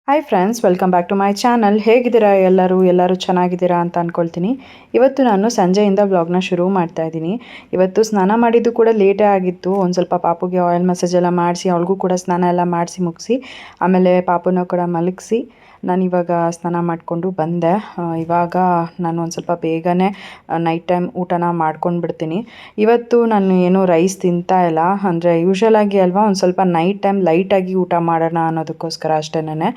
Hi friends, welcome back to my channel. ಹೇಗಿದ್ದೀರಾ ಎಲ್ಲರೂ ಚೆನ್ನಾಗಿದ್ದೀರಾ ಅಂತ ಅಂದ್ಕೊಳ್ತೀನಿ. ಇವತ್ತು ನಾನು ಸಂಜೆಯಿಂದ ವ್ಲಾಗ್ನ ಶುರು ಮಾಡ್ತಾ ಇದ್ದೀನಿ. ಇವತ್ತು ಸ್ನಾನ ಮಾಡಿದ್ದು ಕೂಡ ಲೇಟೇ ಆಗಿತ್ತು. ಒಂದು ಸ್ವಲ್ಪ ಪಾಪುಗೆ ಆಯಿಲ್ ಮಸಾಜ್ ಎಲ್ಲ ಮಾಡಿಸಿ, ಅವಳಿಗೂ ಕೂಡ ಸ್ನಾನ ಎಲ್ಲ ಮಾಡಿಸಿ ಮುಗಿಸಿ, ಆಮೇಲೆ ಪಾಪುನ ಕೂಡ ಮಲಗಿಸಿ ನಾನಿವಾಗ ಸ್ನಾನ ಮಾಡಿಕೊಂಡು ಬಂದೆ. ಇವಾಗ ನಾನು ಒಂದು ಸ್ವಲ್ಪ ಬೇಗನೆ ನೈಟ್ ಟೈಮ್ ಊಟನ ಮಾಡ್ಕೊಂಡು ಬಿಡ್ತೀನಿ. ಇವತ್ತು ನಾನು ಏನೂ ರೈಸ್ ತಿಂತಾ ಇಲ್ಲ. ಅಂದರೆ ಯೂಶ್ವಲಾಗಿ ಅಲ್ವಾ, ಒಂದು ಸ್ವಲ್ಪ ನೈಟ್ ಟೈಮ್ ಲೈಟಾಗಿ ಊಟ ಮಾಡೋಣ ಅನ್ನೋದಕ್ಕೋಸ್ಕರ ಅಷ್ಟೇನೆ.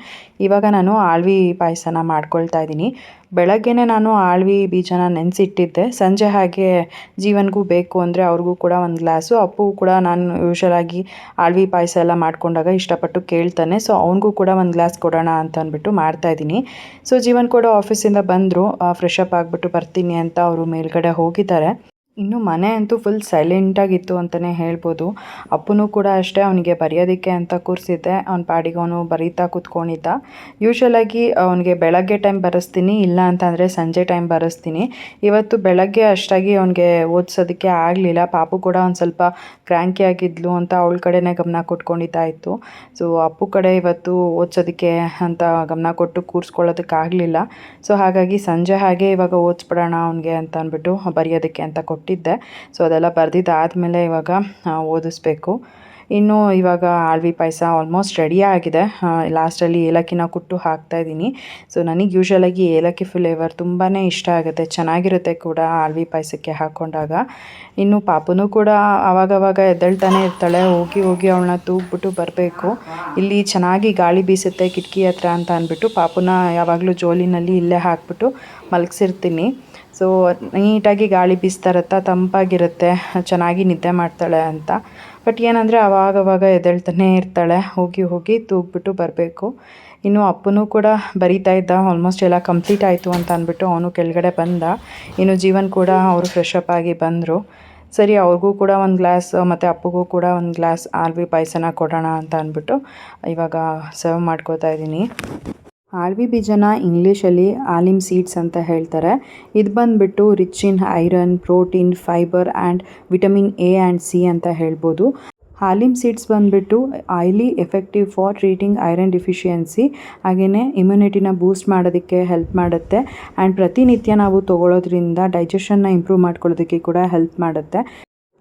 ಇವಾಗ ನಾನು ಆಳ್ವಿ ಪಾಯಸನ ಮಾಡ್ಕೊಳ್ತಾ ಇದ್ದೀನಿ. ಬೆಳಗ್ಗೆನೇ ನಾನು ಆಳ್ವಿ ಬೀಜನ ನೆನೆಸಿಟ್ಟಿದ್ದೆ. ಸಂಜೆ ಹಾಗೆ ಜೀವನ್ಗೂ ಬೇಕು ಅಂದರೆ ಅವ್ರಿಗೂ ಕೂಡ ಒಂದು ಗ್ಲಾಸು, ಅಪ್ಪು ಕೂಡ ನಾನು ಯೂಶ್ವಲಾಗಿ ಆಳ್ವಿ ಪಾಯಸ ಎಲ್ಲ ಮಾಡ್ಕೊಂಡಾಗ ಇಷ್ಟಪಟ್ಟು ಕೇಳ್ತಾನೆ. ಸೊ ಅವನಿಗೂ ಕೂಡ ಒಂದು ಗ್ಲಾಸ್ ಕೊಡೋಣ ಅಂತ ಅಂದ್ಬಿಟ್ಟು ಮಾಡ್ತಾಯಿದ್ದೀನಿ. ಸೊ ಜೀವನ್ ಕೂಡ ಆಫೀಸಿಂದ ಬಂದರು, ಫ್ರೆಶ್ ಅಪ್ ಆಗಿಬಿಟ್ಟು ಬರ್ತೀನಿ ಅಂತ ಅವರು ಮೇಲ್ಗಡೆ ಹೋಗಿದ್ದಾರೆ. ಇನ್ನು ಮನೆ ಅಂತೂ ಫುಲ್ ಸೈಲೆಂಟಾಗಿತ್ತು ಅಂತಲೇ ಹೇಳ್ಬೋದು. ಅಪ್ಪನೂ ಕೂಡ ಅಷ್ಟೇ, ಅವನಿಗೆ ಬರೆಯೋದಕ್ಕೆ ಅಂತ ಕೂರಿಸಿದ್ದೆ. ಅವ್ನ ಪಾಡಿಗೆ ಅವನು ಬರೀತಾ ಕೂತ್ಕೊಂಡಿದ್ದ. ಯೂಶ್ವಲಾಗಿ ಅವನಿಗೆ ಬೆಳಗ್ಗೆ ಟೈಮ್ ಬರೆಸ್ತೀನಿ, ಇಲ್ಲ ಅಂತಂದರೆ ಸಂಜೆ ಟೈಮ್ ಬರೆಸ್ತೀನಿ. ಇವತ್ತು ಬೆಳಗ್ಗೆ ಅಷ್ಟಾಗಿ ಅವನಿಗೆ ಓದಿಸೋದಕ್ಕೆ ಆಗಲಿಲ್ಲ. ಪಾಪು ಕೂಡ ಒಂದು ಸ್ವಲ್ಪ ಕ್ರ್ಯಾಂಕಿ ಆಗಿದ್ಲು ಅಂತ ಅವಳ ಕಡೆನೇ ಗಮನ ಕೊಟ್ಕೊಂಡಿದ್ದಾಯಿತು. ಸೊ ಅಪ್ಪು ಕಡೆ ಇವತ್ತು ಓದಿಸೋದಕ್ಕೆ ಅಂತ ಗಮನ ಕೊಟ್ಟು ಕೂರಿಸ್ಕೊಳ್ಳೋದಕ್ಕಾಗಲಿಲ್ಲ. ಸೊ ಹಾಗಾಗಿ ಸಂಜೆ ಹಾಗೆ ಇವಾಗ ಓದಿಸ್ಬಿಡೋಣ ಅವನಿಗೆ ಅಂತ ಅಂದ್ಬಿಟ್ಟು ಬರೆಯೋದಕ್ಕೆ ಅಂತ ಕೊಟ್ಟಿದ್ದೆ. ಸೊ ಅದೆಲ್ಲ ಬರೆದಿದ್ದಾದಮೇಲೆ ಇವಾಗ ಓದಿಸ್ಬೇಕು. ಇನ್ನು ಇವಾಗ ಆಳ್ವಿ ಪಾಯಸ ಆಲ್ಮೋಸ್ಟ್ ರೆಡಿ ಆಗಿದೆ. ಲಾಸ್ಟಲ್ಲಿ ಏಲಕ್ಕಿನ ಕುಟ್ಟು ಹಾಕ್ತಾಯಿದ್ದೀನಿ. ಸೊ ನನಗೆ ಯೂಶ್ವಲಾಗಿ ಏಲಕ್ಕಿ ಫ್ಲೇವರ್ ತುಂಬಾ ಇಷ್ಟ ಆಗುತ್ತೆ, ಚೆನ್ನಾಗಿರುತ್ತೆ ಕೂಡ ಆಳ್ವಿ ಪಾಯಸಕ್ಕೆ ಹಾಕ್ಕೊಂಡಾಗ. ಇನ್ನು ಪಾಪುನೂ ಕೂಡ ಆವಾಗವಾಗ ಎದ್ದೇಳ್ತಾನೆ ಇರ್ತಾಳೆ. ಹೋಗಿ ಅವಳನ್ನ ತೂಗ್ಬಿಟ್ಟು ಬರಬೇಕು. ಇಲ್ಲಿ ಚೆನ್ನಾಗಿ ಗಾಳಿ ಬೀಸುತ್ತೆ ಕಿಟಕಿ ಹತ್ರ ಅಂತ ಅಂದ್ಬಿಟ್ಟು ಪಾಪುನ ಯಾವಾಗಲೂ ಜೋಲಿನಲ್ಲಿ ಇಲ್ಲೇ ಹಾಕ್ಬಿಟ್ಟು ಮಲಗಿಸಿರ್ತೀನಿ. ಸೊ ನೀಟಾಗಿ ಗಾಳಿ ಬೀಸ್ತಾ ಇರುತ್ತಾ, ತಂಪಾಗಿರುತ್ತೆ, ಚೆನ್ನಾಗಿ ನಿದ್ದೆ ಮಾಡ್ತಾಳೆ ಅಂತ. ಬಟ್ ಏನಂದರೆ ಆವಾಗವಾಗ ಎದ್ದೇಳ್ತಾನೆ ಇರ್ತಾಳೆ. ಹೋಗಿ ತೂಗ್ಬಿಟ್ಟು ಬರಬೇಕು. ಇನ್ನು ಅಪ್ಪನೂ ಕೂಡ ಬರೀತಾ ಇದ್ದ. ಆಲ್ಮೋಸ್ಟ್ ಎಲ್ಲ ಕಂಪ್ಲೀಟ್ ಆಯಿತು ಅಂತ ಅಂದ್ಬಿಟ್ಟು ಅವನು ಕೆಳಗಡೆ ಬಂದ. ಇನ್ನು ಜೀವನ್ ಕೂಡ ಅವರು ಫ್ರೆಶ್ ಅಪ್ ಆಗಿ ಬಂದರು. ಸರಿ, ಅವ್ರಿಗೂ ಕೂಡ ಒಂದು ಗ್ಲಾಸ್ ಮತ್ತು ಅಪ್ಪಗೂ ಕೂಡ ಒಂದು ಗ್ಲಾಸ್ ಆಳ್ವಿ ಪಾಯಸನ ಕೊಡೋಣ ಅಂತ ಅಂದ್ಬಿಟ್ಟು ಇವಾಗ ಸರ್ವ್ ಮಾಡ್ಕೋತಾ ಇದ್ದೀನಿ. ಆಳ್ವಿ ಬೀಜನ ಇಂಗ್ಲೀಷಲ್ಲಿ ಆಲಿಮ್ ಸೀಡ್ಸ್ ಅಂತ ಹೇಳ್ತಾರೆ. ಇದು ಬಂದುಬಿಟ್ಟು rich in iron, protein, fibre and vitamin A and C ಅಂತ ಹೇಳ್ಬೋದು. ಆಲಿಮ್ ಸೀಡ್ಸ್ ಬಂದುಬಿಟ್ಟು ಆಯ್ಲಿ effective for treating iron deficiency, ಹಾಗೆಯೇ ಇಮ್ಯುನಿಟಿನ ಬೂಸ್ಟ್ ಮಾಡೋದಕ್ಕೆ ಹೆಲ್ಪ್ ಮಾಡುತ್ತೆ. ಆ್ಯಂಡ್ ಪ್ರತಿನಿತ್ಯ ನಾವು ತೊಗೊಳೋದ್ರಿಂದ ಡೈಜೆಷನ್ನ ಇಂಪ್ರೂವ್ ಮಾಡ್ಕೊಳ್ಳೋದಕ್ಕೆ ಕೂಡ ಹೆಲ್ಪ್ ಮಾಡುತ್ತೆ.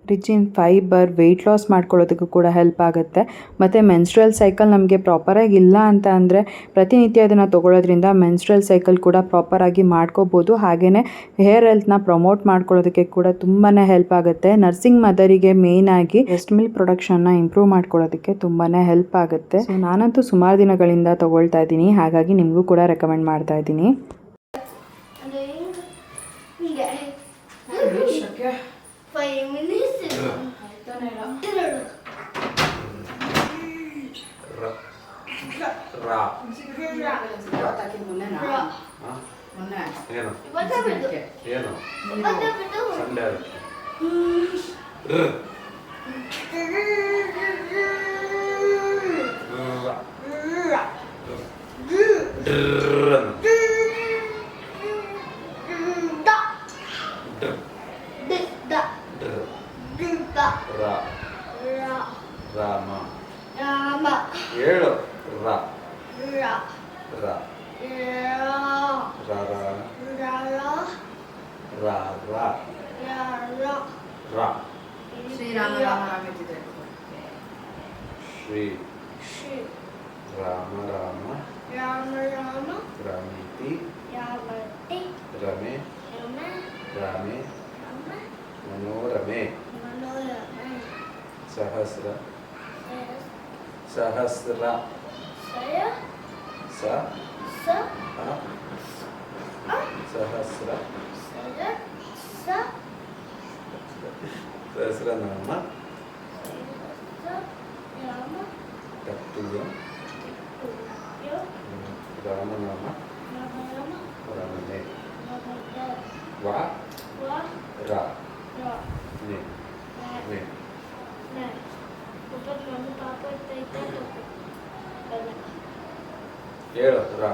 Rich in fibre, weight loss ಮಾಡ್ಕೊಳ್ಳೋದಕ್ಕೂ ಕೂಡ ಹೆಲ್ಪ್ ಆಗುತ್ತೆ. ಮತ್ತು ಮೆನ್ಸ್ಟ್ರಲ್ ಸೈಕಲ್ ನಮಗೆ ಪ್ರಾಪರಾಗಿ ಇಲ್ಲ ಅಂತ ಅಂದರೆ ಪ್ರತಿನಿತ್ಯ ಅದನ್ನು ತೊಗೊಳೋದ್ರಿಂದ ಮೆನ್ಸ್ಟ್ರಲ್ ಸೈಕಲ್ ಕೂಡ ಪ್ರಾಪರಾಗಿ ಮಾಡ್ಕೋಬೋದು. ಹಾಗೆಯೇ ಹೇರ್ ಹೆಲ್ತ್ನ ಪ್ರಮೋಟ್ ಮಾಡ್ಕೊಳ್ಳೋದಕ್ಕೆ ಕೂಡ ತುಂಬಾ ಹೆಲ್ಪ್ ಆಗುತ್ತೆ. ನರ್ಸಿಂಗ್ ಮದರಿಗೆ ಮೇಯ್ನಾಗಿ ಬ್ರೆಸ್ಟ್ ಮಿಲ್ಕ್ ಪ್ರೊಡಕ್ಷನ್ನ ಇಂಪ್ರೂವ್ ಮಾಡ್ಕೊಳ್ಳೋದಕ್ಕೆ ತುಂಬಾ ಹೆಲ್ಪ್ ಆಗುತ್ತೆ. ಸೊ ನಾನಂತೂ ಸುಮಾರು ದಿನಗಳಿಂದ ತೊಗೊಳ್ತಾ ಇದ್ದೀನಿ, ಹಾಗಾಗಿ ನಿಮಗೂ ಕೂಡ ರೆಕಮೆಂಡ್ ಮಾಡ್ತಾ ಇದ್ದೀನಿ. ಶ್ರೀರಾಮ ರಾಮೇತಿ ರಮೆ ರಾಮೇ ಮನೋರಮೆ ಸಹಸ್ರ ಸಹಸ್ರ ಸಹಸ್ರನಾಮ ತತ್ತುಲ್ಯಂ ರಾಮನಾಮ ರಾಮನೇ ವಾ ರಾ ನೇ ನೇ ಹೇಳು ರಾ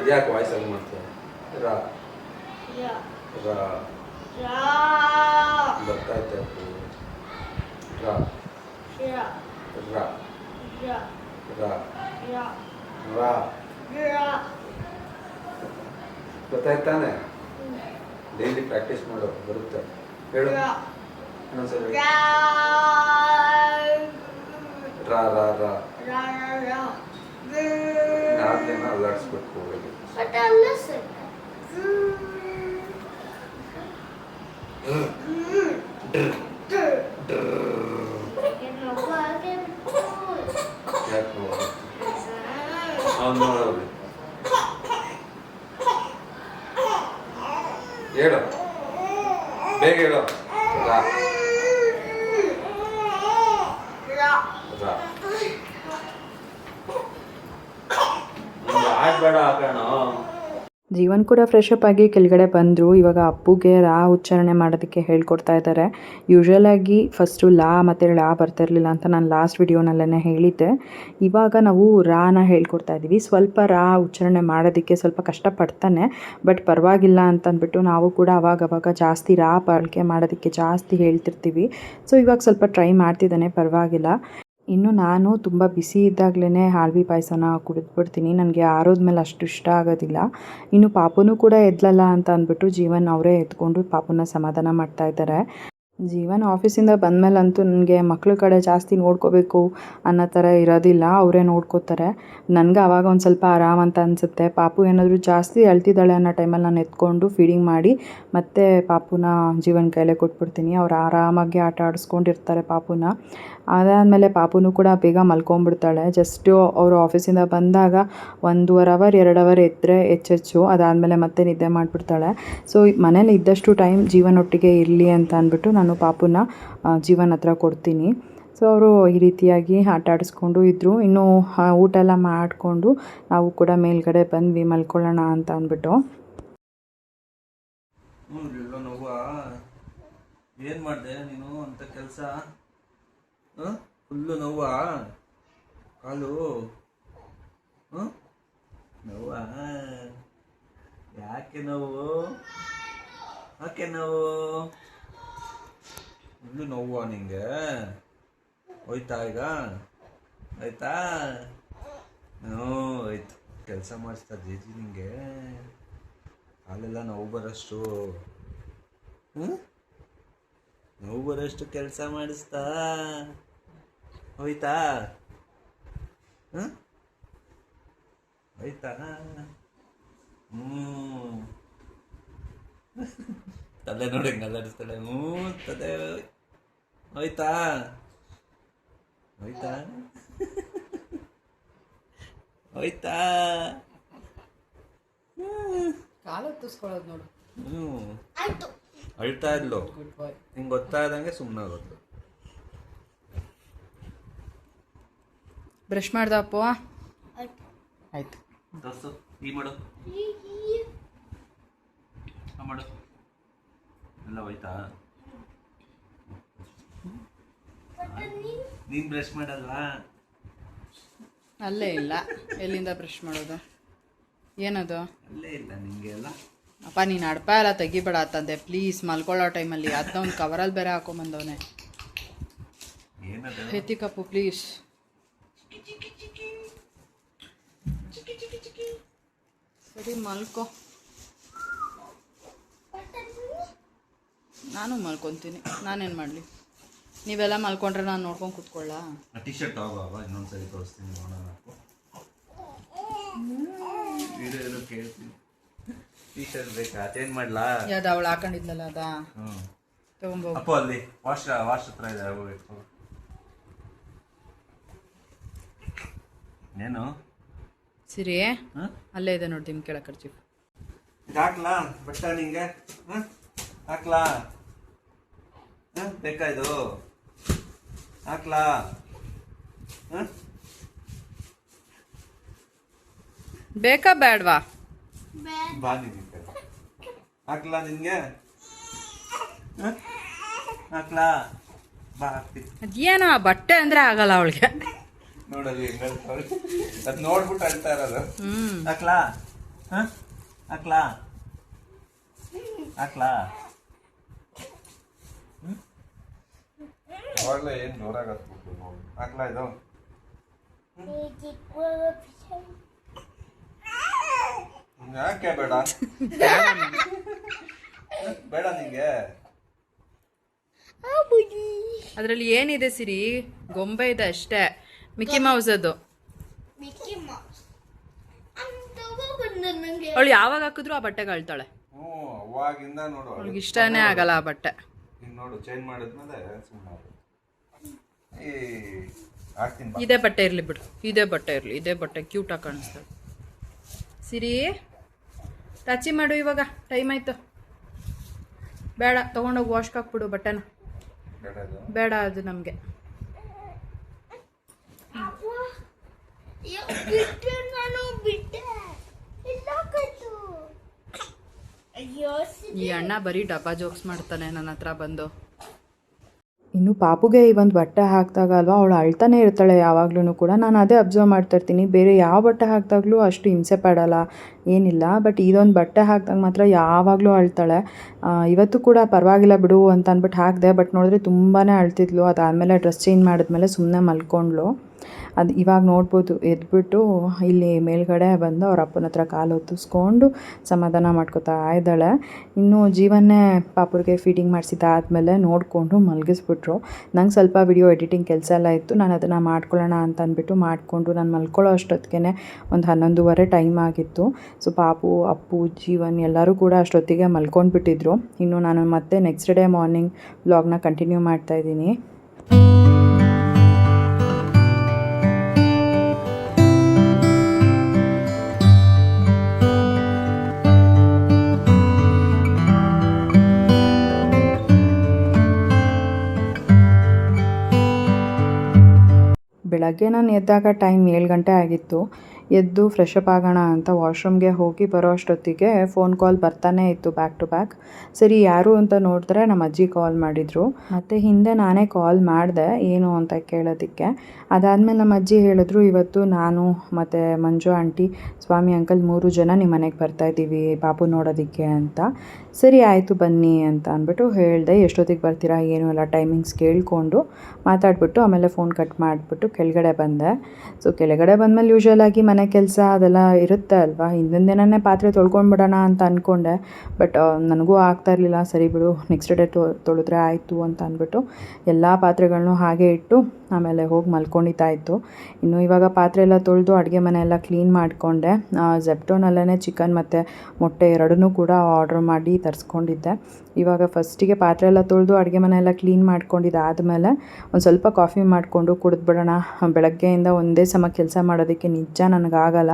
ಅದ್ಯಾಕೆ ವಾಯ್ಸ್ ಹಂಗೆ ಮಾಡ್ತೀಯ? ರಾ ರಾ ಗೊತ್ತಾಯ್ತು ರಾ ರಾ ರಾ ರಾ ಗೊತ್ತಾಯ್ತಾನೆ ಡೈಲಿ ಪ್ರಾಕ್ಟೀಸ್ ಮಾಡು ಬರುತ್ತೆ ಹೇಳು ಇನ್ನೊಂದ್ಸರಿ ರಾ ರಾ ರಾ ನಾಲ್ಕೇನ ಅಲ್ಲಾಡಿಸ್ಬೇಕು ಹೋಗಿ ಯಾಕೆ ನೋಡು ಅವ್ನು ನೋಡೋದು ಹೇಳು ಬೇಗ ಹೇಳು ರಾ ರಾ ಆಡ್ಬೇಡ ಹಾಕೋಣ ಜೀವನ್ ಕೂಡ ಫ್ರೆಶ್ ಅಪ್ ಆಗಿ ಕೆಳಗಡೆ ಬಂದರು. ಇವಾಗ ಅಪ್ಪುಗೆ ರಾ ಉಚ್ಚಾರಣೆ ಮಾಡೋದಕ್ಕೆ ಹೇಳ್ಕೊಡ್ತಾ ಇದ್ದಾರೆ. ಯೂಶ್ವಲಾಗಿ ಫಸ್ಟು ಲಾ ಮತ್ತು ಳಾ ಬರ್ತಿರ್ಲಿಲ್ಲ ಅಂತ ನಾನು ಲಾಸ್ಟ್ ವಿಡಿಯೋನಲ್ಲೇ ಹೇಳಿದ್ದೆ. ಇವಾಗ ನಾವು ರಾನ ಹೇಳ್ಕೊಡ್ತಾ ಇದ್ದೀವಿ. ಸ್ವಲ್ಪ ರಾ ಉಚ್ಚಾರಣೆ ಮಾಡೋದಕ್ಕೆ ಸ್ವಲ್ಪ ಕಷ್ಟಪಡ್ತಾನೆ, ಬಟ್ ಪರವಾಗಿಲ್ಲ ಅಂತಂದ್ಬಿಟ್ಟು ನಾವು ಕೂಡ ಅವಾಗವಾಗ ಜಾಸ್ತಿ ರಾ ಬಳಕೆ ಮಾಡೋದಕ್ಕೆ ಜಾಸ್ತಿ ಹೇಳ್ತಿರ್ತೀವಿ. ಸೊ ಇವಾಗ ಸ್ವಲ್ಪ ಟ್ರೈ ಮಾಡ್ತಿದ್ದಾನೆ, ಪರವಾಗಿಲ್ಲ. ಇನ್ನು ನಾನು ತುಂಬ ಬಿಸಿ ಇದ್ದಾಗಲೇ ಹಾಲ್ವಿ ಪಾಯಸನ ಕುಡಿದ್ಬಿಡ್ತೀನಿ. ನನಗೆ ಆರೋದ್ಮೇಲೆ ಅಷ್ಟು ಇಷ್ಟ ಆಗೋದಿಲ್ಲ. ಇನ್ನು ಪಾಪುನೂ ಕೂಡ ಎದ್ಲಲ್ಲ ಅಂತ ಅಂದ್ಬಿಟ್ಟು ಜೀವನ್ ಅವರೇ ಎತ್ಕೊಂಡು ಪಾಪುನ ಸಮಾಧಾನ ಮಾಡ್ತಾ ಇದ್ದಾರೆ. ಜೀವನ್ ಆಫೀಸಿಂದ ಬಂದಮೇಲಂತೂ ನನಗೆ ಮಕ್ಳ ಕಡೆ ಜಾಸ್ತಿ ನೋಡ್ಕೋಬೇಕು ಅನ್ನೋ ಥರ ಇರೋದಿಲ್ಲ, ಅವರೇ ನೋಡ್ಕೋತಾರೆ. ನನಗೆ ಆವಾಗ ಒಂದು ಸ್ವಲ್ಪ ಆರಾಮ ಅಂತ ಅನಿಸುತ್ತೆ. ಪಾಪು ಏನಾದರೂ ಜಾಸ್ತಿ ಅಳ್ತಿದ್ದಾಳೆ ಅನ್ನೋ ಟೈಮಲ್ಲಿ ನಾನು ಎತ್ಕೊಂಡು ಫೀಡಿಂಗ್ ಮಾಡಿ ಮತ್ತೆ ಪಾಪುನ ಜೀವನ್ ಕೈಲೇ ಕೊಟ್ಬಿಡ್ತೀನಿ. ಅವ್ರು ಆರಾಮಾಗಿ ಆಟ ಆಡಿಸ್ಕೊಂಡಿರ್ತಾರೆ ಪಾಪುನ. ಅದಾದಮೇಲೆ ಪಾಪುನೂ ಕೂಡ ಬೇಗ ಮಲ್ಕೊಂಡ್ಬಿಡ್ತಾಳೆ. ಜಸ್ಟು ಅವರು ಆಫೀಸಿಂದ ಬಂದಾಗ 1.5 ಅವರ್ 2 ಅವರ್ ಎದ್ದರೆ ಹೆಚ್ಚೆಚ್ಚು, ಅದಾದಮೇಲೆ ಮತ್ತೆ ನಿದ್ದೆ ಮಾಡಿಬಿಡ್ತಾಳೆ. ಸೊ ಮನೇಲಿ ಇದ್ದಷ್ಟು ಟೈಮ್ ಜೀವನೊಟ್ಟಿಗೆ ಇರಲಿ ಅಂತ ಅಂದ್ಬಿಟ್ಟು ನಾನು ಪಾಪುನ ಜೀವನ್ ಹತ್ರ ಕೊಡ್ತೀನಿ. ಸೊ ಅವರು ಈ ರೀತಿಯಾಗಿ ಆಟ ಆಡಿಸ್ಕೊಂಡು ಇದ್ದರು. ಇನ್ನು ಊಟ ಎಲ್ಲ ಮಾಡಿಕೊಂಡು ನಾವು ಕೂಡ ಮೇಲ್ಗಡೆ ಬಂದ್ವಿ ಮಲ್ಕೊಳ್ಳೋಣ ಅಂತ ಅಂದ್ಬಿಟ್ಟು. ಏನು ಮಾಡಿದೆ ನೀನು ಅಂತ ಕೆಲಸ? ಫುಲ್ಲು ನೋವಾ ಕಾಲು? ನೋವಾ? ಯಾಕೆ ನೋವು? ಯಾಕೆ ನೋವು? ಫುಲ್ಲು ನೋವಾ ನಿಂಗೆ? ಹೋಯ್ತಾ ಈಗ? ಆಯ್ತಾ? ಆಯ್ತು. ಕೆಲಸ ಮಾಡಿಸ್ತಾ ಜೇಜಿ ನಿಂಗೆ ಕಾಲೆಲ್ಲ ನೋವು ಬರೋಷ್ಟು ನೋವು ಬರೋಷ್ಟು ಕೆಲಸ ಮಾಡಿಸ್ತಾ ಹೋಯ್ತಾ? ಹೋಯ್ತಾ? ತಲೆ ನೋಡಿ ಹಿಂಗೆ ಅಲ್ಲಾಡಿಸ್ತಾಳೆ. ತಲೆ ಹೋಯ್ತಾ? ಹೋಯ್ತಾ? ಹೋಯ್ತಾ? ಕಾಲು ತುಸ್ಕೊಳ್ಳೋದು ನೋಡು. ಅಳ್ತಾ ಇದ್ಲು, ಹಿಂಗೆ ಗೊತ್ತಾದಂಗೆ ಸುಮ್ಮನೆ ಆಗೋದು. ಬ್ರಷ್ ಮಾಡ್ದ ಅಪ್ಪು? ಆಯ್ತು. ತೋರ್ಸು, ಈ ಮಾಡು, ಮಾಡು. ಎಲ್ಲ ಹೋಯ್ತಾ? ನೀನ್ ಬ್ರಷ್ ಮಾಡಲ್ವಾ? ಅಲ್ಲೇ ಇಲ್ಲ, ಎಲ್ಲಿಂದ ಬ್ರಷ್ ಮಾಡೋದು? ಏನದು? ಅಲ್ಲೇ ಇಲ್ಲ ನಿಂಗೆ ಎಲ್ಲ. ಅಪ್ಪ ನೀನು ಅಡಪ ಎಲ್ಲ ತೆಗಿಬೇಡ ಅಂತಂದೆ ಪ್ಲೀಸ್, ಮಲ್ಕೊಳ್ಳೋ ಟೈಮಲ್ಲಿ. ಅದನ್ನ ಒಂದು ಕವರಲ್ಲಿ ಬೇರೆ ಹಾಕೊಂಬಂದವನೆ. ಎತ್ತಿ ಕಪ್ಪು ಪ್ಲೀಸ್. ಸರಿ ಮಲ್ಕೋ. ನಾನು ಮಲ್ಕೊತೀನಿ, ನಾನೇನು ಮಾಡಲಿ? ನೀವೆಲ್ಲ ಮಲ್ಕೊಂಡ್ರೆ ನಾನು ನೋಡ್ಕೊಂಡು ಕೂತ್ಕೊಳ್ಳ? ಟಿ ಶರ್ಟ್ ತಗೋಬಾ, ಇನ್ನೊಂದ್ಸರಿ ತೋರಿಸ್ತೀನಿ ನೋಡೋಣ. ವಿಡಿಯೋ ಕೇಳ್ತೀನಿ. ಟಿ ಶರ್ಟ್ ಬೇಕಾ? ಚೇಂಜ್ ಮಾಡ್ಲಾ? ಯಾವ್ದು ಅವಳು ಹಾಕೊಂಡಿದ್ಲಲ್ಲ ಅದಾ? ತಗೊಂಬೋ. ಅಪ್ಪ ಅಲ್ಲಿ ವಾಶ್ ಹತ್ರ ಇದೆ, ಹೋಗ್ಬೇಕು. ಏನು ಸಿರಿ ಅಲ್ಲೇ ಇದೆ ನೋಡಿ, ನಿಮ್ಮ ಕೆಳಗೆ ಖರ್ಚು. ಹಾಕ್ಲಾ ಬಟ್ಟ ನಿಂಗೆ? ಹಾಕ್ಲಾ? ಬೇಕಾ ಇದು? ಹಾಕ್ಲಾ? ಬೇಕಾ ಬೇಡವಾ? ಬಾ ನಿನ್ಗೆ ಹಾಕ್ಲಾ? ನಿನ್ಗೆ ಹಾಕ್ಲಾ? ಬಾ ಹಾಕ್ತೀನಿ. ಅದೇನೋ ಬಟ್ಟೆ ಅಂದ್ರೆ ಆಗಲ್ಲ ಅವಳಿಗೆ. ನೋಡಲ್ಲಿ ಅದ್ ನೋಡ್ಬಿಟ್ಟು ಅಳ್ತಾ ಇರೋದು. ಹಾಕ್ಲಾ? ಹಾಕ್ಲಾ? ಹಾಕ್ಲಾ? ಒಳ್ಳೆ ಏನು ಜೋರಾಗಿ ಹತ್ಬಿಟ್ಟು ನೋಡಿ ಹಾಕ್ಲಾ ಇದು ಯಾಕೆ ಬೇಡ ಬೇಡ ನಿಂಗೆ ಅದರಲ್ಲಿ ಏನಿದೆ ಸಿರಿ, ಗೊಂಬೆ ಇದೆ ಅಷ್ಟೇ, ಮಿಕ್ಕಿ ಮೌಸ್ ಅದು. ಅವಳು ಯಾವಾಗ ಹಾಕಿದ್ರು ಆ ಬಟ್ಟೆಗೆ ಅಳ್ತಾಳೆ. ಹ್ಞೂ ಅವಾಗಿಂದ ನೋಡು ಅವಳಿಗೆ ಇಷ್ಟನೇ ಆಗಲ್ಲ ಆ ಬಟ್ಟೆ. ಇನ್ನು ನೋಡು ಚೇಂಜ್ ಮಾಡಿದ್ಮೇಲೆ ಸುಮ್ಮನೆ ಹಾಕ್ತೀನಿ. ಇದೇ ಬಟ್ಟೆ ಇರಲಿ ಬಿಡು, ಇದೇ ಬಟ್ಟೆ ಇರಲಿ, ಇದೇ ಬಟ್ಟೆ ಕ್ಯೂಟಾಗಿ ಕಾಣಿಸ್ತದೆ. ಸಿರಿ ಟಚಿ ಮಾಡು, ಇವಾಗ ಟೈಮ್ ಆಯ್ತು. ಬೇಡ, ತೊಗೊಂಡೋಗಿ ವಾಶ್ಗೆ ಹಾಕ್ಬಿಡು ಬಟ್ಟೆನ. ಬೇಡ ಅದು ನಮಗೆ. ಈ ಅಣ್ಣ ಬರೀ ಡಬ್ಬಾ ಜೋಕ್ಸ್ ಮಾಡ್ತಾನೆ ನನ್ನ ಹತ್ರ ಬಂದು. ಇನ್ನು ಪಾಪುಗೆ ಈ ಒಂದು ಬಟ್ಟೆ ಹಾಕಿದಾಗ ಅಲ್ವಾ ಅವಳು ಅಳ್ತಾನೆ ಇರ್ತಾಳೆ ಯಾವಾಗ್ಲೂ ಕೂಡ. ನಾನು ಅದೇ ಅಬ್ಸರ್ವ್ ಮಾಡ್ತಾ ಇರ್ತೀನಿ, ಬೇರೆ ಯಾವ ಬಟ್ಟೆ ಹಾಕಿದಾಗಲೂ ಅಷ್ಟು ಹಿಂಸೆ ಪಡಲ್ಲ, ಏನಿಲ್ಲ. ಬಟ್ ಇದೊಂದು ಬಟ್ಟೆ ಹಾಕಿದಾಗ ಮಾತ್ರ ಯಾವಾಗಲೂ ಅಳ್ತಾಳೆ. ಇವತ್ತು ಕೂಡ ಪರವಾಗಿಲ್ಲ ಬಿಡು ಅಂತ ಅಂದ್ಬಿಟ್ಟು ಹಾಕಿದೆ, ಬಟ್ ನೋಡಿದ್ರೆ ತುಂಬಾ ಅಳ್ತಿದ್ಲು. ಅದಾದಮೇಲೆ ಡ್ರೆಸ್ ಚೇಂಜ್ ಮಾಡಿದ್ಮೇಲೆ ಸುಮ್ಮನೆ ಮಲ್ಕೊಂಡ್ಳು. ಅದು ಇವಾಗ ನೋಡ್ಬೋದು, ಎದ್ಬಿಟ್ಟು ಇಲ್ಲಿ ಮೇಲ್ಗಡೆ ಬಂದು ಅವ್ರ ಅಪ್ಪನ ಹತ್ರ ಕಾಲು ಹೊತ್ತಿಸ್ಕೊಂಡು ಸಮಾಧಾನ ಮಾಡ್ಕೊತಾ ಇದ್ದಾಳೆ. ಇನ್ನು ಜೀವನ್ನೇ ಪಾಪುರಿಗೆ ಫೀಡಿಂಗ್ ಮಾಡಿಸಿದ್ದಾದಮೇಲೆ ನೋಡಿಕೊಂಡು ಮಲಗಿಸ್ಬಿಟ್ರು. ನಂಗೆ ಸ್ವಲ್ಪ ವಿಡಿಯೋ ಎಡಿಟಿಂಗ್ ಕೆಲಸ ಎಲ್ಲ ಇತ್ತು, ನಾನು ಅದನ್ನು ಮಾಡ್ಕೊಳ್ಳೋಣ ಅಂತ ಅಂದ್ಬಿಟ್ಟು ಮಾಡಿಕೊಂಡು ನಾನು ಮಲ್ಕೊಳ್ಳೋ ಅಷ್ಟೊತ್ತಿಗೆ ಒಂದು 11:30 ಟೈಮ್ ಆಗಿತ್ತು. ಸೊ ಪಾಪು, ಅಪ್ಪು, ಜೀವನ್ ಎಲ್ಲರೂ ಕೂಡ ಅಷ್ಟೊತ್ತಿಗೆ ಮಲ್ಕೊಂಡ್ಬಿಟ್ಟಿದ್ರು. ಇನ್ನು ನಾನು ಮತ್ತೆ ನೆಕ್ಸ್ಟ್ ಡೇ ಮಾರ್ನಿಂಗ್ ವ್ಲಾಗ್ನ ಕಂಟಿನ್ಯೂ ಮಾಡ್ತಾಯಿದ್ದೀನಿ. ಬೆಳಗ್ಗೆ ನಾನು ಎದ್ದಾಗ ಟೈಮ್ 7 ಗಂಟೆ ಆಗಿತ್ತು. ಎದ್ದು ಫ್ರೆಶ್ ಅಪ್ ಆಗೋಣ ಅಂತ ವಾಶ್ರೂಮ್ಗೆ ಹೋಗಿ ಬರೋ ಅಷ್ಟೊತ್ತಿಗೆ ಫೋನ್ ಕಾಲ್ ಬರ್ತಾನೆ ಇತ್ತು ಬ್ಯಾಕ್ ಟು ಬ್ಯಾಕ್. ಸರಿ ಯಾರು ಅಂತ ನೋಡಿದ್ರೆ ನಮ್ಮ ಅಜ್ಜಿ ಕಾಲ್ ಮಾಡಿದರು. ಮತ್ತು ಹಿಂದೆ ನಾನೇ ಕಾಲ್ ಮಾಡಿದೆ ಏನು ಅಂತ ಕೇಳೋದಕ್ಕೆ. ಅದಾದಮೇಲೆ ನಮ್ಮ ಅಜ್ಜಿ ಹೇಳಿದ್ರು, ಇವತ್ತು ನಾನು ಮತ್ತು ಮಂಜು ಆಂಟಿ, ಸ್ವಾಮಿ ಅಂಕಲ್ 3 ಜನ ನಿಮ್ಮ ಮನೆಗೆ ಬರ್ತಾಯಿದ್ದೀವಿ ಪಾಪು ನೋಡೋದಕ್ಕೆ ಅಂತ. ಸರಿ ಆಯಿತು ಬನ್ನಿ ಅಂತ ಅಂದ್ಬಿಟ್ಟು ಹೇಳಿದೆ. ಎಷ್ಟೊತ್ತಿಗೆ ಬರ್ತೀರಾ ಏನು ಎಲ್ಲ ಟೈಮಿಂಗ್ಸ್ ಕೇಳಿಕೊಂಡು ಮಾತಾಡ್ಬಿಟ್ಟು ಆಮೇಲೆ ಫೋನ್ ಕಟ್ ಮಾಡಿಬಿಟ್ಟು ಕೆಳಗಡೆ ಬಂದೆ. ಸೊ ಕೆಳಗಡೆ ಬಂದಮೇಲೆ ಯೂಶ್ವಲಾಗಿ ಮನೆ ಕೆಲಸ ಅದೆಲ್ಲ ಇರುತ್ತೆ ಅಲ್ವಾ. ಹಿಂದಿನ ದಿನವೇ ಪಾತ್ರೆ ತೊಳ್ಕೊಂಡ್ಬಿಡೋಣ ಅಂತ ಅಂದ್ಕೊಂಡೆ, ಬಟ್ ನನಗೂ ಆಗ್ತಾ ಇರಲಿಲ್ಲ. ಸರಿ ಬಿಡು ನೆಕ್ಸ್ಟ್ ಡೇ ತೊಳೆದ್ರೆ ಆಯಿತು ಅಂತ ಅಂದ್ಬಿಟ್ಟು ಎಲ್ಲ ಪಾತ್ರೆಗಳನ್ನೂ ಹಾಗೆ ಇಟ್ಟು ಆಮೇಲೆ ಹೋಗಿ ಮಲ್ಕೊಂಡಿದ್ದಾಯಿತು. ಇನ್ನು ಇವಾಗ ಪಾತ್ರೆ ಎಲ್ಲ ತೊಳೆದು ಅಡುಗೆ ಮನೆ ಎಲ್ಲ ಕ್ಲೀನ್ ಮಾಡಿಕೊಂಡೆ. ಝೆಪ್ಟೋನಲ್ಲೇ ಚಿಕನ್ ಮತ್ತು ಮೊಟ್ಟೆ ಎರಡನ್ನೂ ಕೂಡ ಆರ್ಡ್ರ್ ಮಾಡಿ ತರಿಸ್ಕೊಂಡಿದ್ದೆ. ಇವಾಗ ಫಸ್ಟಿಗೆ ಪಾತ್ರೆ ಎಲ್ಲ ತೊಳೆದು ಅಡುಗೆ ಮನೆ ಎಲ್ಲ ಕ್ಲೀನ್ ಮಾಡ್ಕೊಂಡಿದ್ದಾದಮೇಲೆ ಒಂದು ಸ್ವಲ್ಪ ಕಾಫಿ ಮಾಡಿಕೊಂಡು ಕುಡಿದ್ಬಿಡೋಣ. ಬೆಳಗ್ಗೆಯಿಂದ ಒಂದೇ ಸಮ ಕೆಲಸ ಮಾಡೋದಕ್ಕೆ ನಿಜ ನನಗಾಗಲ್ಲ,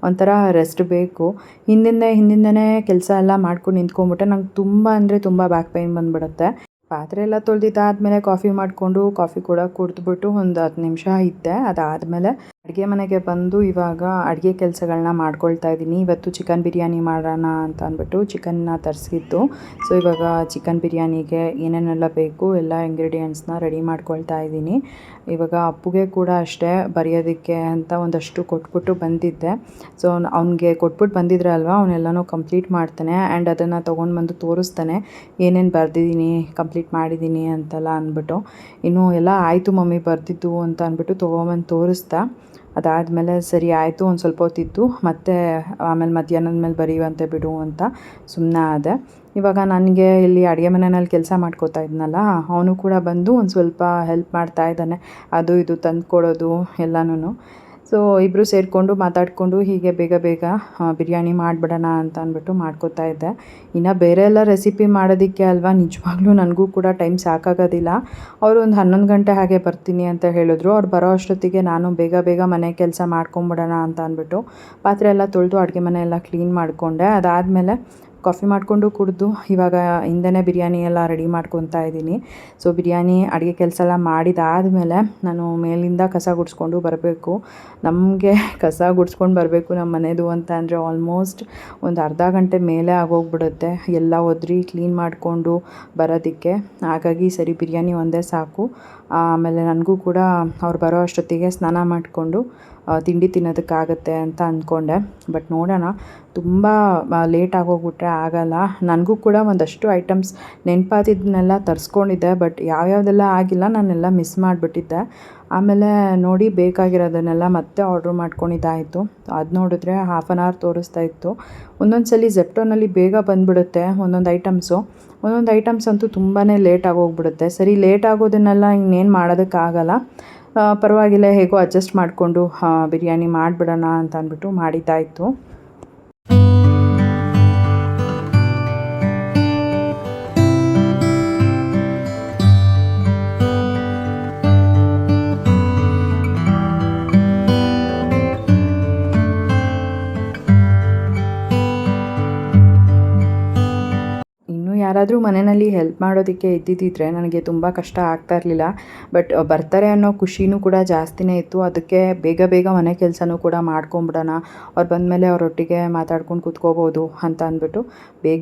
ಒಂಥರ ರೆಸ್ಟ್ ಬೇಕು. ಹಿಂದಿಂದನೇ ಕೆಲಸ ಎಲ್ಲ ಮಾಡ್ಕೊಂಡು ನಿಂತ್ಕೊಂಡ್ಬಿಟ್ಟೆ ನಂಗೆ ತುಂಬ ಅಂದರೆ ತುಂಬ ಬ್ಯಾಕ್ ಪೈನ್ ಬಂದುಬಿಡುತ್ತೆ. ಪಾತ್ರೆ ಎಲ್ಲ ತೊಳೆದಿದ್ದಾದಮೇಲೆ ಕಾಫಿ ಮಾಡಿಕೊಂಡು ಕಾಫಿ ಕೂಡ ಕುಡಿದ್ಬಿಟ್ಟು ಒಂದು 10 ನಿಮಿಷ ಇದ್ದೆ. ಅದಾದಮೇಲೆ ಅಡುಗೆ ಮನೆಗೆ ಬಂದು ಇವಾಗ ಅಡುಗೆ ಕೆಲಸಗಳನ್ನ ಮಾಡ್ಕೊಳ್ತಾ ಇದ್ದೀನಿ. ಇವತ್ತು ಚಿಕನ್ ಬಿರಿಯಾನಿ ಮಾಡೋಣ ಅಂತ ಅಂದ್ಬಿಟ್ಟು ಚಿಕನ್ನ ತರಿಸಿದ್ದು. ಸೊ ಇವಾಗ ಚಿಕನ್ ಬಿರಿಯಾನಿಗೆ ಏನೇನೆಲ್ಲ ಬೇಕು ಎಲ್ಲ ಇಂಗ್ರೀಡಿಯೆಂಟ್ಸ್ನ ರೆಡಿ ಮಾಡ್ಕೊಳ್ತಾ ಇದ್ದೀನಿ. ಇವಾಗ ಅಪ್ಪುಗೆ ಕೂಡ ಅಷ್ಟೇ ಬರೆಯೋದಕ್ಕೆ ಅಂತ ಒಂದಷ್ಟು ಕೊಟ್ಬಿಟ್ಟು ಬಂದಿದ್ದೆ. ಸೊ ಅವ್ನಿಗೆ ಕೊಟ್ಬಿಟ್ಟು ಬಂದಿದ್ರೆ ಅಲ್ವಾ, ಅವನ್ನೆಲ್ಲನೂ ಕಂಪ್ಲೀಟ್ ಮಾಡ್ತಾನೆ ಆ್ಯಂಡ್ ಅದನ್ನು ತೊಗೊಂಡು ಬಂದು ತೋರಿಸ್ತಾನೆ ಏನೇನು ಬರೆದಿದ್ದೀನಿ, ಕಂಪ್ಲೀಟ್ ಮಾಡಿದ್ದೀನಿ ಅಂತೆಲ್ಲ ಅಂದ್ಬಿಟ್ಟು. ಇನ್ನು ಎಲ್ಲ ಆಯಿತು ಮಮ್ಮಿ ಬರೆದಿದ್ದು ಅಂತ ಅಂದ್ಬಿಟ್ಟು ತೊಗೊಂಬಂದು ತೋರಿಸ್ತಾ. ಅದಾದಮೇಲೆ ಸರಿ ಆಯಿತು, ಒಂದು ಸ್ವಲ್ಪ ಹೊತ್ತಿತ್ತು, ಮತ್ತು ಆಮೇಲೆ ಮಧ್ಯಾಹ್ನದ ಮೇಲೆ ಬರೆಯುವಂತೆ ಬಿಡು ಅಂತ ಸುಮ್ಮನೆ ಆದೆ. ಇವಾಗ ನನಗೆ ಇಲ್ಲಿ ಅಡುಗೆ ಮನೆಯಲ್ಲಿ ಕೆಲಸ ಮಾಡ್ಕೋತಾ ಇದ್ನಲ್ಲ, ಅವನು ಕೂಡ ಬಂದು ಒಂದು ಸ್ವಲ್ಪ ಹೆಲ್ಪ್ ಮಾಡ್ತಾ ಇದ್ದಾನೆ, ಅದು ಇದು ತಂದು ಕೊಡೋದು ಎಲ್ಲನೂ. ಸೊ ಇಬ್ಬರು ಸೇರಿಕೊಂಡು ಮಾತಾಡಿಕೊಂಡು ಹೀಗೆ ಬೇಗ ಬಿರಿಯಾನಿ ಮಾಡಿಬಿಡೋಣ ಅಂತ ಅಂದ್ಬಿಟ್ಟು ಮಾಡ್ಕೋತಾ ಇದ್ದೆ. ಇನ್ನು ಬೇರೆ ಎಲ್ಲ ರೆಸಿಪಿ ಮಾಡೋದಕ್ಕೆ ಅಲ್ವಾ ನಿಜವಾಗ್ಲೂ ನನಗೂ ಕೂಡ ಟೈಮ್ ಸಾಕಾಗೋದಿಲ್ಲ. ಅವರು ಒಂದು 11 ಗಂಟೆ ಹಾಗೆ ಬರ್ತೀನಿ ಅಂತ ಹೇಳಿದ್ರು. ಅವ್ರು ಬರೋ ಅಷ್ಟೊತ್ತಿಗೆ ನಾನು ಬೇಗ ಮನೆ ಕೆಲಸ ಮಾಡ್ಕೊಂಬಿಡೋಣ ಅಂತ ಅಂದ್ಬಿಟ್ಟು ಪಾತ್ರೆ ಎಲ್ಲ ತೊಳೆದು ಅಡುಗೆ ಮನೆ ಎಲ್ಲ ಕ್ಲೀನ್ ಮಾಡಿಕೊಂಡೆ. ಅದಾದಮೇಲೆ ಕಾಫಿ ಮಾಡಿಕೊಂಡು ಕುಡಿದು ಇವಾಗ ಹಿಂದೆನೇ ಬಿರಿಯಾನಿ ಎಲ್ಲ ರೆಡಿ ಮಾಡ್ಕೊತಾ ಇದ್ದೀನಿ. ಸೊ ಬಿರಿಯಾನಿ ಅಡುಗೆ ಕೆಲಸ ಎಲ್ಲ ಮಾಡಿದಾದಮೇಲೆ ನಾನು ಮೇಲಿಂದ ಕಸ ಗುಡಿಸ್ಕೊಂಡು ಬರಬೇಕು. ನಮಗೆ ಕಸ ಗುಡಿಸ್ಕೊಂಡು ಬರಬೇಕು ನಮ್ಮ ಮನೆಯದು ಅಂತ ಅಂದರೆ ಆಲ್ಮೋಸ್ಟ್ ಒಂದು ಅರ್ಧ ಗಂಟೆ ಮೇಲೆ ಆಗೋಗ್ಬಿಡುತ್ತೆ ಎಲ್ಲ ಒದ್ರಿ ಕ್ಲೀನ್ ಮಾಡಿಕೊಂಡು ಬರೋದಕ್ಕೆ. ಹಾಗಾಗಿ ಸರಿ ಬಿರಿಯಾನಿ ಒಂದೇ ಸಾಕು. ಆಮೇಲೆ ನನಗೂ ಕೂಡ ಅವ್ರು ಬರೋ ಅಷ್ಟೊತ್ತಿಗೆ ಸ್ನಾನ ಮಾಡಿಕೊಂಡು ತಿಂಡಿ ತಿನ್ನೋದಕ್ಕಾಗತ್ತೆ ಅಂತ ಅಂದ್ಕೊಂಡೆ. ಬಟ್ ನೋಡೋಣ, ತುಂಬ ಲೇಟ್ ಆಗೋಗ್ಬಿಟ್ರೆ ಆಗಲ್ಲ. ನನಗೂ ಕೂಡ ಒಂದಷ್ಟು ಐಟಮ್ಸ್ ನೆನಪಾತಿದ್ದನ್ನೆಲ್ಲ ತರಿಸ್ಕೊಂಡಿದ್ದೆ, ಬಟ್ ಯಾವ್ಯಾವುದೆಲ್ಲ ಆಗಿಲ್ಲ, ನಾನೆಲ್ಲ ಮಿಸ್ ಮಾಡಿಬಿಟ್ಟಿದ್ದೆ. ಆಮೇಲೆ ನೋಡಿ ಬೇಕಾಗಿರೋದನ್ನೆಲ್ಲ ಮತ್ತೆ ಆರ್ಡ್ರ್ ಮಾಡ್ಕೊಂಡಿದ್ದಾಯಿತು. ಅದು ನೋಡಿದ್ರೆ 1/2 ಅವರ್ ತೋರಿಸ್ತಾ ಇತ್ತು. ಒಂದೊಂದು ಸಲ ಝೆಪ್ಟೋನಲ್ಲಿ ಬೇಗ ಬಂದುಬಿಡುತ್ತೆ ಒಂದೊಂದು ಐಟಮ್ಸ್ ಅಂತೂ ತುಂಬಾ ಲೇಟ್ ಆಗೋಗ್ಬಿಡುತ್ತೆ. ಸರಿ, ಲೇಟ್ ಆಗೋದನ್ನೆಲ್ಲ ಇನ್ನೇನು ಮಾಡೋದಕ್ಕಾಗಲ್ಲ, ಪರವಾಗಿಲ್ಲ ಹೇಗೋ ಅಡ್ಜಸ್ಟ್ ಮಾಡಿಕೊಂಡು ಬಿರಿಯಾನಿ ಮಾಡಿಬಿಡೋಣ ಅಂತ ಅಂದ್ಬಿಟ್ಟು ಮಾಡಿದ್ದಾಯಿತು. ಯಾರಾದರೂ ಮನೆಯಲ್ಲಿ ಹೆಲ್ಪ್ ಮಾಡೋದಕ್ಕೆ ಇದ್ದಿದ್ದಿದ್ರೆ ನನಗೆ ತುಂಬ ಕಷ್ಟ ಆಗ್ತಾ ಇರಲಿಲ್ಲ. ಬಟ್ ಬರ್ತಾರೆ ಅನ್ನೋ ಖುಷಿನೂ ಕೂಡ ಜಾಸ್ತಿನೇ ಇತ್ತು. ಅದಕ್ಕೆ ಬೇಗ ಮನೆ ಕೆಲಸನೂ ಕೂಡ ಮಾಡ್ಕೊಂಬಿಡೋಣ, ಅವ್ರು ಬಂದಮೇಲೆ ಅವರೊಟ್ಟಿಗೆ ಮಾತಾಡ್ಕೊಂಡು ಕೂತ್ಕೋಬೋದು ಅಂತ ಅಂದ್ಬಿಟ್ಟು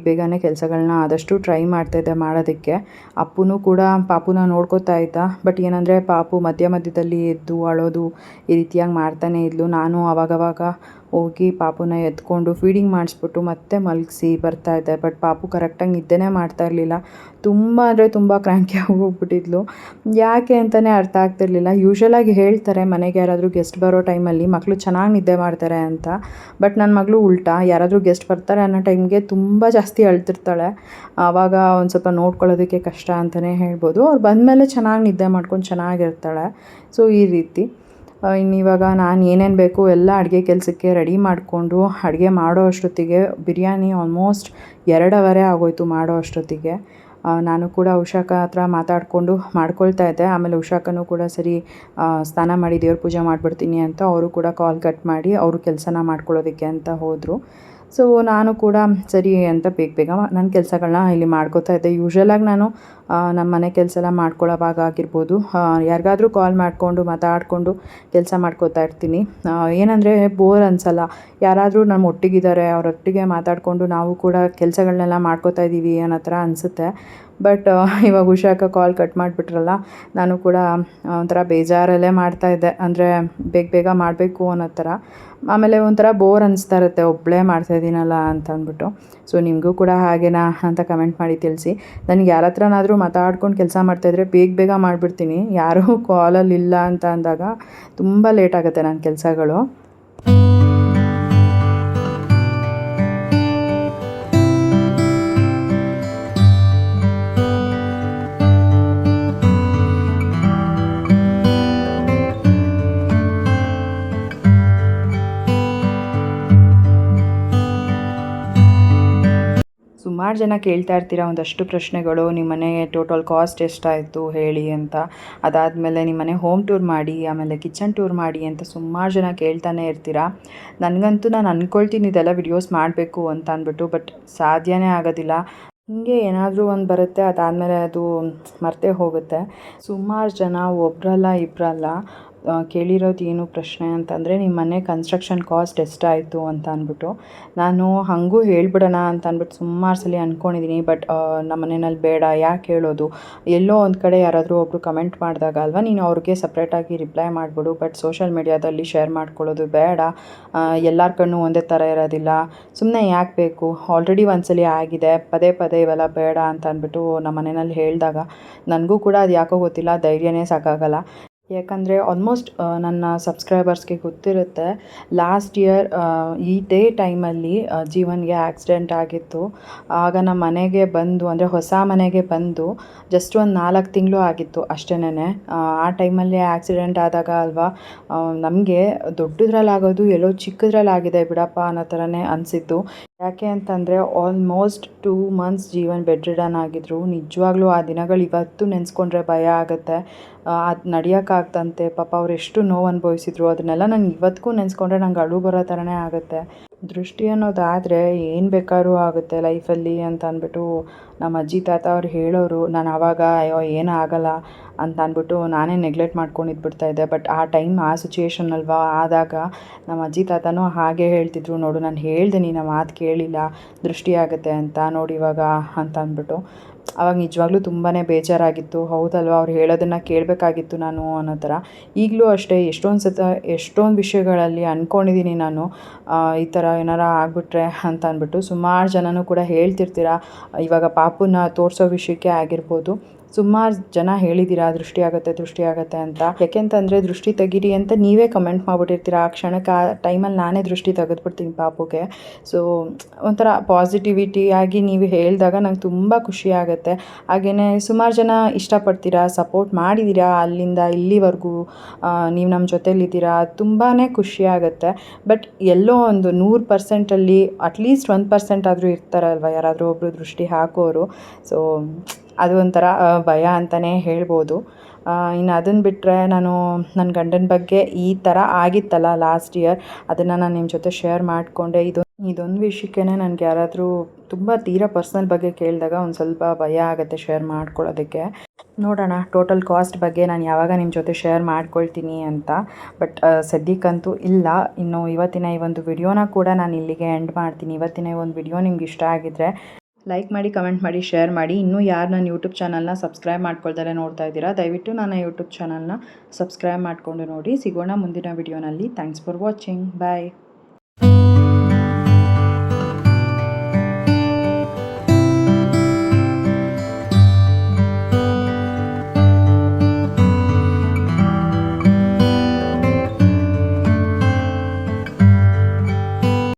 ಬೇಗನೆ ಕೆಲಸಗಳನ್ನ ಆದಷ್ಟು ಟ್ರೈ ಮಾಡ್ತಾಯಿದ್ದೆ ಮಾಡೋದಕ್ಕೆ. ಅಪ್ಪನೂ ಕೂಡ ಪಾಪುನ ನೋಡ್ಕೋತಾ ಇದ್ದ. ಬಟ್ ಏನಂದರೆ ಪಾಪು ಮಧ್ಯದಲ್ಲಿ ಎದ್ದು ಅಳೋದು ಈ ರೀತಿಯಾಗಿ ಮಾಡ್ತಾನೇ ಇದ್ಲು. ನಾನು ಆವಾಗವಾಗ ಹೋಗಿ ಪಾಪುನ ಎತ್ಕೊಂಡು ಫೀಡಿಂಗ್ ಮಾಡಿಸ್ಬಿಟ್ಟು ಮತ್ತೆ ಮಲಗಿಸಿ ಬರ್ತಾಯಿದ್ದೆ. ಬಟ್ ಪಾಪು ಕರೆಕ್ಟಾಗಿ ನಿದ್ದೆನೇ ಮಾಡ್ತಾ ಇರಲಿಲ್ಲ. ತುಂಬ ಕ್ರ್ಯಾಂಕಿಯಾಗಿ ಹೋಗ್ಬಿಟ್ಟಿದ್ಲು. ಯಾಕೆ ಅಂತಲೇ ಅರ್ಥ ಆಗ್ತಿರ್ಲಿಲ್ಲ. ಯೂಶ್ವಲಾಗಿ ಹೇಳ್ತಾರೆ ಮನೆಗೆ ಯಾರಾದರೂ ಗೆಸ್ಟ್ ಬರೋ ಟೈಮಲ್ಲಿ ಮಕ್ಕಳು ಚೆನ್ನಾಗಿ ನಿದ್ದೆ ಮಾಡ್ತಾರೆ ಅಂತ. ಬಟ್ ನನ್ನ ಮಗಳು ಉಲ್ಟಾ, ಯಾರಾದರೂ ಗೆಸ್ಟ್ ಬರ್ತಾರೆ ಅನ್ನೋ ಟೈಮ್ಗೆ ತುಂಬ ಜಾಸ್ತಿ ಅಳ್ತಿರ್ತಾಳೆ. ಆವಾಗ ಒಂದು ಸ್ವಲ್ಪ ನೋಡ್ಕೊಳ್ಳೋದಕ್ಕೆ ಕಷ್ಟ ಅಂತಲೇ ಹೇಳ್ಬೋದು. ಅವ್ರು ಬಂದಮೇಲೆ ಚೆನ್ನಾಗಿ ನಿದ್ದೆ ಮಾಡ್ಕೊಂಡು ಚೆನ್ನಾಗಿರ್ತಾಳೆ. ಸೊ ಈ ರೀತಿ ಇನ್ನಿವಾಗ ನಾನು ಏನೇನು ಬೇಕು ಎಲ್ಲ ಅಡುಗೆ ಕೆಲಸಕ್ಕೆ ರೆಡಿ ಮಾಡಿಕೊಂಡು ಅಡುಗೆ ಮಾಡೋ ಅಷ್ಟೊತ್ತಿಗೆ ಬಿರಿಯಾನಿ ಆಲ್ಮೋಸ್ಟ್ 2 ಅವರೇ ಆಗೋಯಿತು ಮಾಡೋ ಅಷ್ಟೊತ್ತಿಗೆ. ನಾನು ಕೂಡ ಉಷಾಕ ಹತ್ರ ಮಾತಾಡಿಕೊಂಡು ಮಾಡ್ಕೊಳ್ತಾ ಇದ್ದೆ. ಆಮೇಲೆ ಉಷಾಕನೂ ಕೂಡ ಸರಿ ಸ್ನಾನ ಮಾಡಿ ದೇವ್ರ ಪೂಜೆ ಮಾಡಿಬಿಡ್ತೀನಿ ಅಂತ ಅವರು ಕೂಡ ಕಾಲ್ ಕಟ್ ಮಾಡಿ ಅವರು ಕೆಲಸನ ಮಾಡ್ಕೊಳ್ಳೋದಕ್ಕೆ ಅಂತ ಹೋದರು. ಸೊ ನಾನು ಕೂಡ ಸರಿ ಅಂತ ಬೇಗ ನನ್ನ ಕೆಲಸಗಳನ್ನ ಇಲ್ಲಿ ಮಾಡ್ಕೋತಾ ಇದ್ದೆ. ಯೂಶ್ವಲಾಗಿ ನಾನು ನಮ್ಮ ಮನೆ ಕೆಲಸ ಎಲ್ಲ ಮಾಡ್ಕೊಳ್ಳೋವಾಗ ಆಗಿರ್ಬೋದು, ಯಾರಿಗಾದ್ರೂ ಕಾಲ್ ಮಾಡಿಕೊಂಡು ಮಾತಾಡಿಕೊಂಡು ಕೆಲಸ ಮಾಡ್ಕೋತಾ ಇರ್ತೀನಿ. ಏನಂದರೆ ಬೋರ್ ಅನಿಸಲ್ಲ. ಯಾರಾದರೂ ನಮ್ಮ ಒಟ್ಟಿಗಿದ್ದಾರೆ, ಅವರೊಟ್ಟಿಗೆ ಮಾತಾಡಿಕೊಂಡು ನಾವು ಕೂಡ ಕೆಲಸಗಳನ್ನೆಲ್ಲ ಮಾಡ್ಕೋತಾ ಇದ್ದೀವಿ ಅನ್ನೋ ಥರ ಅನಿಸುತ್ತೆ. ಬಟ್ ಇವಾಗ ಉಷಾಕ ಕಾಲ್ ಕಟ್ ಮಾಡಿಬಿಟ್ರಲ್ಲ, ನಾನು ಕೂಡ ಒಂಥರ ಬೇಜಾರಲ್ಲೇ ಮಾಡ್ತಾಯಿದ್ದೆ. ಅಂದರೆ ಬೇಗ ಮಾಡಬೇಕು ಅನ್ನೋ ಥರ. ಆಮೇಲೆ ಒಂಥರ ಬೋರ್ ಅನಿಸ್ತಾ ಇರುತ್ತೆ ಒಬ್ಬಳೇ ಮಾಡ್ತಾಯಿದ್ದೀನಲ್ಲ ಅಂತ ಅಂದ್ಬಿಟ್ಟು. ಸೊ ನಿಮಗೂ ಕೂಡ ಹಾಗೇನಾ ಅಂತ ಕಮೆಂಟ್ ಮಾಡಿ ತಿಳಿಸಿ. ನನಗೆ ಯಾರ ಹತ್ರನಾದರೂ ಮಾತಾಡ್ಕೊಂಡು ಕೆಲಸ ಮಾಡ್ತಾಯಿದ್ರೆ ಬೇಗ ಮಾಡಿಬಿಡ್ತೀನಿ. ಯಾರೂ ಕಾಲಲ್ಲಿ ಇಲ್ಲ ಅಂತ ಅಂದಾಗ ತುಂಬ ಲೇಟ್ ಆಗುತ್ತೆ ನನ್ನ ಕೆಲಸಗಳು. ಸುಮಾರು ಜನ ಕೇಳ್ತಾ ಇರ್ತೀರ ಒಂದಷ್ಟು ಪ್ರಶ್ನೆಗಳು. ನಿಮ್ಮ ಮನೆ ಟೋಟಲ್ ಕಾಸ್ಟ್ ಎಷ್ಟಾಯಿತು ಹೇಳಿ ಅಂತ. ಅದಾದಮೇಲೆ ನಿಮ್ಮ ಮನೆ ಹೋಮ್ ಟೂರ್ ಮಾಡಿ, ಆಮೇಲೆ ಕಿಚನ್ ಟೂರ್ ಮಾಡಿ ಅಂತ ಸುಮಾರು ಜನ ಕೇಳ್ತಾನೆ ಇರ್ತೀರ. ನನಗಂತೂ ನಾನು ಅಂದ್ಕೊಳ್ತೀನಿ ಇದೆಲ್ಲ ವಿಡಿಯೋಸ್ ಮಾಡಬೇಕು ಅಂತ ಅಂದ್ಬಿಟ್ಟು, ಬಟ್ ಸಾಧ್ಯನೇ ಆಗೋದಿಲ್ಲ. ಹಿಂಗೆ ಏನಾದರೂ ಒಂದು ಬರುತ್ತೆ, ಅದಾದಮೇಲೆ ಅದು ಮರ್ತೇ ಹೋಗುತ್ತೆ. ಸುಮಾರು ಜನ ಒಬ್ಬರಲ್ಲ ಇಬ್ಬರಲ್ಲ ಕೇಳಿರೋದು ಏನು ಪ್ರಶ್ನೆ ಅಂತಂದರೆ, ನಿಮ್ಮ ಮನೆ ಕನ್ಸ್ಟ್ರಕ್ಷನ್ ಕಾಸ್ಟ್ ಎಷ್ಟಾಯಿತು ಅಂತ ಅಂದ್ಬಿಟ್ಟು. ನಾನು ಹಾಗೂ ಹೇಳ್ಬಿಡೋಣ ಅಂತ ಅಂದ್ಬಿಟ್ಟು ಸುಮಾರು ಸಲ ಅಂದ್ಕೊಂಡಿದ್ದೀನಿ. ಬಟ್ ನಮ್ಮ ಮನೆಯಲ್ಲಿ ಬೇಡ, ಯಾಕೆ ಹೇಳೋದು, ಎಲ್ಲೋ ಒಂದು ಕಡೆ ಯಾರಾದರೂ ಒಬ್ಬರು ಕಮೆಂಟ್ ಮಾಡಿದಾಗ ಅಲ್ವಾ ನೀನು ಅವ್ರಿಗೆ ಸಪ್ರೇಟಾಗಿ ರಿಪ್ಲೈ ಮಾಡಿಬಿಡು. ಬಟ್ ಸೋಷಲ್ ಮೀಡಿಯಾದಲ್ಲಿ ಶೇರ್ ಮಾಡ್ಕೊಳ್ಳೋದು ಬೇಡ, ಎಲ್ಲರ ಕಣ್ಣು ಒಂದೇ ಥರ ಇರೋದಿಲ್ಲ, ಸುಮ್ಮನೆ ಯಾಕೆ ಬೇಕು, ಆಲ್ರೆಡಿ ಒಂದ್ಸಲಿ ಆಗಿದೆ, ಪದೇ ಇವೆಲ್ಲ ಬೇಡ ಅಂತ ಅಂದ್ಬಿಟ್ಟು ನಮ್ಮ ಮನೆಯಲ್ಲಿ ಹೇಳಿದಾಗ ನನಗೂ ಕೂಡ ಅದು ಯಾಕೋ ಗೊತ್ತಿಲ್ಲ, ಧೈರ್ಯನೇ ಸಾಕಾಗಲ್ಲ. ಯಾಕಂದರೆ ಆಲ್ಮೋಸ್ಟ್ ನನ್ನ ಸಬ್ಸ್ಕ್ರೈಬರ್ಸ್ಗೆ ಗೊತ್ತಿರುತ್ತೆ, ಲಾಸ್ಟ್ ಇಯರ್ ಇದೇ ಟೈಮಲ್ಲಿ ಜೀವನ್ಗೆ ಆಕ್ಸಿಡೆಂಟ್ ಆಗಿತ್ತು. ಆಗ ನಮ್ಮ ಮನೆಗೆ ಬಂದು, ಅಂದರೆ ಹೊಸ ಮನೆಗೆ ಬಂದು ಜಸ್ಟ್ ಒಂದು 4 ತಿಂಗಳು ಆಗಿತ್ತು ಅಷ್ಟೇನೆ. ಆ ಟೈಮಲ್ಲಿ ಆಕ್ಸಿಡೆಂಟ್ ಆದಾಗ ಅಲ್ವಾ ನಮಗೆ ದೊಡ್ಡದ್ರಲ್ಲಾಗೋದು ಎಲ್ಲೋ ಚಿಕ್ಕದ್ರಲ್ಲಾಗಿದೆ ಬಿಡಪ್ಪ ಅನ್ನೋ ಥರನೇ ಅನಿಸಿದ್ದು. ಯಾಕೆ ಅಂತಂದರೆ almost 2 months Jeevan bed ridden ಆಗಿದ್ರು. ನಿಜವಾಗ್ಲೂ ಆ ದಿನಗಳು ಇವತ್ತು ನೆನೆಸ್ಕೊಂಡ್ರೆ ಭಯ ಆಗುತ್ತೆ. ಅದು ನಡೆಯೋಕ್ಕಾಗ್ದಂತೆ ಪಾಪ ಅವ್ರು ಎಷ್ಟು ನೋವು ಅನುಭವಿಸಿದ್ರು, ಅದನ್ನೆಲ್ಲ ನಂಗೆ ಇವತ್ತಿಗೂ ನೆನೆಸ್ಕೊಂಡ್ರೆ ನಂಗೆ ಅಳು ಬರೋ ಥರನೇ ಆಗುತ್ತೆ. ದೃಷ್ಟಿ ಅನ್ನೋದಾದರೆ ಏನು ಬೇಕಾದ್ರೂ ಆಗುತ್ತೆ ಲೈಫಲ್ಲಿ ಅಂತ ಅಂದ್ಬಿಟ್ಟು ನಮ್ಮ ಅಜ್ಜಿ ತಾತ ಅವ್ರು ಹೇಳೋರು. ನಾನು ಆವಾಗ ಅಯ್ಯೋ ಏನೂ ಆಗಲ್ಲ ಅಂತ ಅಂದ್ಬಿಟ್ಟು ನಾನೇ ನೆಗ್ಲೆಕ್ಟ್ ಮಾಡ್ಕೊಂಡು ಇದ್ಬಿಡ್ತಾಯಿದ್ದೆ. ಬಟ್ ಆ ಟೈಮ್ ಆ ಸಿಚುಯೇಷನ್ ಅಲ್ವಾ, ಆದಾಗ ನಮ್ಮ ಅಜ್ಜಿ ತಾತನೂ ಹಾಗೆ ಹೇಳ್ತಿದ್ರು, ನೋಡು ನಾನು ಹೇಳ್ದೆ ನೀನು ಮಾತು ಕೇಳಿಲ್ಲ, ದೃಷ್ಟಿ ಆಗುತ್ತೆ ಅಂತ, ನೋಡಿ ಇವಾಗ ಅಂತ ಅಂದ್ಬಿಟ್ಟು. ಆವಾಗ ನಿಜವಾಗ್ಲೂ ತುಂಬಾ ಬೇಜಾರಾಗಿತ್ತು. ಹೌದಲ್ವ, ಅವ್ರು ಹೇಳೋದನ್ನು ಕೇಳಬೇಕಾಗಿತ್ತು ನಾನು ಅನ್ನೋ ಥರ. ಈಗಲೂ ಅಷ್ಟೇ ಎಷ್ಟೊಂದು ವಿಷಯಗಳಲ್ಲಿ ಅಂದ್ಕೊಂಡಿದ್ದೀನಿ ನಾನು, ಈ ಥರ ಏನಾರ ಆಗಿಬಿಟ್ರೆ ಅಂತ ಅಂದ್ಬಿಟ್ಟು. ಸುಮಾರು ಜನನೂ ಕೂಡ ಹೇಳ್ತಿರ್ತೀರ, ಇವಾಗ ಪಾಪುನ ತೋರಿಸೋ ವಿಷಯಕ್ಕೆ ಆಗಿರ್ಬೋದು, ಸುಮಾರು ಜನ ಹೇಳಿದ್ದೀರಾ ದೃಷ್ಟಿ ಆಗುತ್ತೆ ಅಂತ. ಯಾಕೆಂತಂದರೆ ದೃಷ್ಟಿ ತೆಗೀರಿ ಅಂತ ನೀವೇ ಕಮೆಂಟ್ ಮಾಡಿಬಿಟ್ಟಿರ್ತೀರ. ಆ ಕ್ಷಣಕ್ಕೆ ಆ ಟೈಮಲ್ಲಿ ನಾನೇ ದೃಷ್ಟಿ ತೆಗೆದುಬಿಡ್ತೀನಿ ಪಾಪುಗೆ. ಸೊ ಒಂಥರ ಪಾಸಿಟಿವಿಟಿಯಾಗಿ ನೀವು ಹೇಳಿದಾಗ ನಂಗೆ ತುಂಬ ಖುಷಿ ಆಗುತ್ತೆ. ಹಾಗೆಯೇ ಸುಮಾರು ಜನ ಇಷ್ಟಪಡ್ತೀರಾ, ಸಪೋರ್ಟ್ ಮಾಡಿದ್ದೀರಾ, ಅಲ್ಲಿಂದ ಇಲ್ಲಿವರೆಗೂ ನೀವು ನಮ್ಮ ಜೊತೆಲಿದ್ದೀರಾ, ತುಂಬಾ ಖುಷಿ ಆಗುತ್ತೆ. ಬಟ್ ಎಲ್ಲೋ ಒಂದು 100%ಅಲ್ಲಿ ಅಟ್ಲೀಸ್ಟ್ 1% ಆದರೂ ಇರ್ತಾರಲ್ವ ಯಾರಾದರೂ ಒಬ್ಬರು ದೃಷ್ಟಿ ಹಾಕೋರು. ಸೊ ಅದು ಒಂಥರ ಭಯ ಅಂತಲೇ ಹೇಳ್ಬೋದು. ಇನ್ನು ಅದನ್ನು ಬಿಟ್ಟರೆ ನಾನು ನನ್ನ ಗಂಡನ ಬಗ್ಗೆ ಈ ಥರ ಆಗಿತ್ತಲ್ಲ ಲಾಸ್ಟ್ ಇಯರ್, ಅದನ್ನು ನಾನು ನಿಮ್ಮ ಜೊತೆ ಶೇರ್ ಮಾಡಿಕೊಂಡೆ. ಇದೊಂದು ವಿಷಯಕ್ಕೇ ನನಗೆ ಯಾರಾದರೂ ತುಂಬ ತೀರಾ ಪರ್ಸ್ನಲ್ ಬಗ್ಗೆ ಕೇಳಿದಾಗ ಒಂದು ಸ್ವಲ್ಪ ಭಯ ಆಗುತ್ತೆ ಶೇರ್ ಮಾಡ್ಕೊಳ್ಳೋದಕ್ಕೆ. ನೋಡೋಣ ಟೋಟಲ್ ಕಾಸ್ಟ್ ಬಗ್ಗೆ ನಾನು ಯಾವಾಗ ನಿಮ್ಮ ಜೊತೆ ಶೇರ್ ಮಾಡ್ಕೊಳ್ತೀನಿ ಅಂತ. ಬಟ್ ಸದ್ಯಕ್ಕಂತೂ ಇಲ್ಲ. ಇನ್ನು ಇವತ್ತಿನ ಈ ಒಂದು ವಿಡಿಯೋನ ಕೂಡ ನಾನು ಇಲ್ಲಿಗೆ ಎಂಡ್ ಮಾಡ್ತೀನಿ. ಇವತ್ತಿನ ಈ ಒಂದು ವಿಡಿಯೋ ನಿಮ್ಗೆ ಇಷ್ಟ ಆಗಿದ್ರೆ ಲೈಕ್ ಮಾಡಿ, ಕಮೆಂಟ್ ಮಾಡಿ, ಶೇರ್ ಮಾಡಿ. ಇನ್ನೂ ಯಾರು ನನ್ನ ಯೂಟ್ಯೂಬ್ ಚಾನಲ್ನ ಸಬ್ಸ್ಕ್ರೈಬ್ ಮಾಡ್ಕೊಳ್ದಲ್ಲೇ ನೋಡ್ತಾ ಇದ್ದೀರಾ, ದಯವಿಟ್ಟು ನನ್ನ ಯೂಟ್ಯೂಬ್ ಚಾನಲ್ನ ಸಬ್ಸ್ಕ್ರೈಬ್ ಮಾಡಿಕೊಂಡು ನೋಡಿ. ಸಿಗೋಣ ಮುಂದಿನ ವಿಡಿಯೋನಲ್ಲಿ. Thanks for watching. ಬಾಯ್.